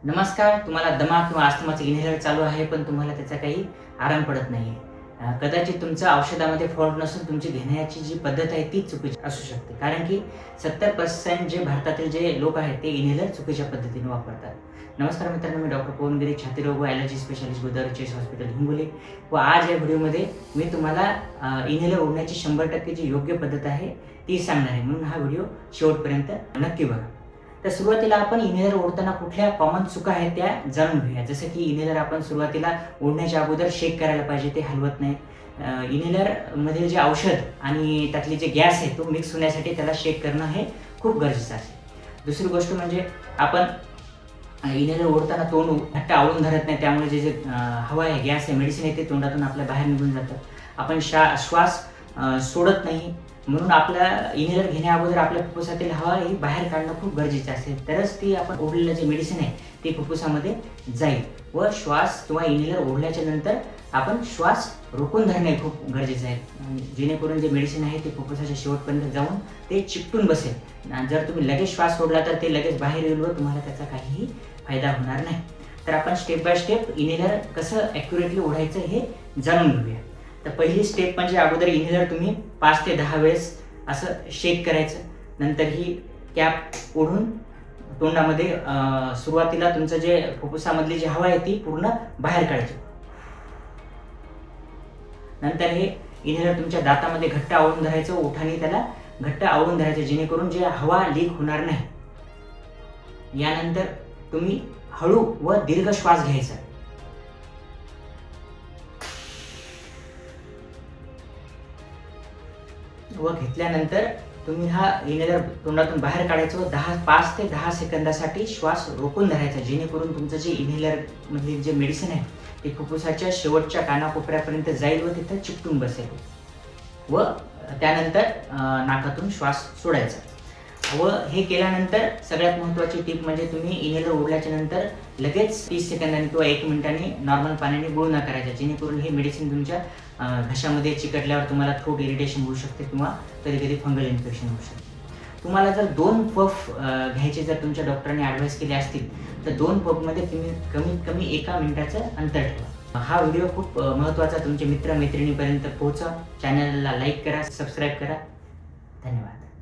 नमस्कार. तुम्हाला दमा किंवा अस्थमाचं इन्हेलर चालू आहे, पण तुम्हाला त्याचा काही आराम पडत नाही आहे. कदाचित तुमचं औषधामध्ये फॉल्ट नसून तुमची घेण्याची जी पद्धत आहे ती चुकीची असू शकते. कारण की 70% जे भारतातील जे लोक आहेत ते इन्हेलर चुकीच्या पद्धतीने वापरतात. नमस्कार मित्रांनो, मी डॉक्टर पवन गिरी, छातीरोग व allergy specialist, Godavari chest hospital, Hingoli. व आज या व्हिडिओमध्ये मी तुम्हाला इन्हेलर ओढण्याची 100% जी योग्य पद्धत आहे ती सांगणार आहे. म्हणून हा व्हिडिओ शेवटपर्यंत नक्की बघा. तर सुरुवातीला आपण इन्हेलर ओढताना कुठल्या कॉमन चुका आहेत त्या जाणून घेऊया. जसं की इन्हेलर आपण सुरुवातीला ओढण्याच्या अगोदर शेक करायला पाहिजे, ते हलवत नाही. इन्हेलरमधील जे औषध आणि त्यातली जे गॅस आहे तो मिक्स होण्यासाठी त्याला शेक करणं हे खूप गरजेचं असेल. दुसरी गोष्ट म्हणजे आपण इन्हेलर ओढताना तोंड घट्ट आवळून धरत नाही, त्यामुळे जे जे हवा आहे, गॅस आहे, मेडिसिन आहे ते तोंडातून आपल्या बाहेर निघून जातं. आपण श्वास सोडत नाही, म्हणून आपल्या इन्हेलर घेण्याअगोदर आपल्या फुफ्फुसातील हवा ही बाहेर काढणं खूप गरजेचं असेल, तरच ती आपण ओढलेलं जे मेडिसिन आहे ते फुफ्फुसामध्ये जाईल. व श्वास किंवा इन्हेलर ओढल्याच्या नंतर आपण श्वास रोखून धरणे खूप गरजेचं आहे, जेणेकरून जे मेडिसिन आहे ते फुफ्फुसाच्या शेवटपर्यंत जाऊन ते चिकटून बसेल. जर तुम्ही लगेच श्वास सोडला तर ते लगेच बाहेर येईल व तुम्हाला त्याचा काहीही फायदा होणार नाही. तर आपण स्टेप बाय स्टेप इन्हेलर कसं ॲक्युरेटली ओढायचं हे जाणून घेऊया. तर पहिली स्टेप म्हणजे अगोदर इन्हेलर तुम्ही 5 ते 10 वेळेस असं शेक करायचं. नंतर ही कॅप ओढून तोंडामध्ये सुरुवातीला तुमचं जे फुफ्फुसामधली जी हवा आहे ती पूर्ण बाहेर काढायची. नंतर हे इन्हेलर तुमच्या दातामध्ये घट्ट आवळून धरायचं, ओठाने त्याला घट्ट आवळून धरायचं, जेणेकरून जे हवा लीक होणार नाही. यानंतर तुम्ही हळू व दीर्घ श्वास घ्यायचा व घेतल्यानंतर तुम्ही हा इन्हेलर तोंडातून बाहेर काढायचा व 5 ते 10 सेकंदासाठी श्वास रोखून धरायचा, जेणेकरून तुमचं जे इन्हेलर मधली जे मेडिसिन आहे ते फुफ्फुसाच्या शेवटच्या कानाकोपऱ्यापर्यंत जाईल व तिथं चिकटून बसेल. व त्यानंतर नाकातून श्वास सोडायचा. व हे केल्यानंतर सगळ्यात महत्त्वाची टिप म्हणजे तुम्ही इन्हेलर ओढल्याच्या नंतर लगेच 30 सेकंदांनी किंवा 1 मिनिटांनी नॉर्मल पाण्याने गुळण्या करायच्या, जेणेकरून हे मेडिसिन तुमच्या घशामध्ये चिकटल्यावर तुम्हाला थ्रोट इरिटेशन होऊ शकते किंवा कधी कधी फंगल इन्फेक्शन होऊ शकते. तुम्हाला जर 2 पफ घ्यायचे जर तुमच्या डॉक्टरांनी ॲडवाईस केले असतील तर 2 पफमध्ये तुम्ही कमीत कमी 1 मिनिटाचं अंतर ठेवा. हा व्हिडिओ खूप महत्त्वाचा तुमच्या मित्रमैत्रिणीपर्यंत पोहोचवा. चॅनलला लाईक करा, सबस्क्राईब करा. धन्यवाद.